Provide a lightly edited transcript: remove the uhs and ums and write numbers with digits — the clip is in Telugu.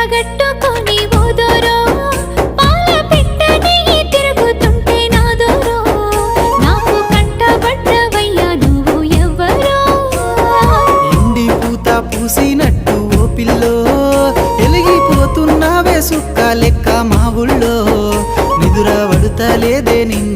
కట్టగట్టుకొని ఓదోరో పాల పిట్టని తిరుగుతుంటే నాదోరో నాకు కంటబడ్డవయ్యా నువ్వు ఎవ్వరో ఎండి పూత పూసినట్టు ఓ పిల్లో ఎలిగిపోతున్నావే సుక్క లెక్క మా ఊళ్ళో నిదుర పడుతలేదే నిన్ను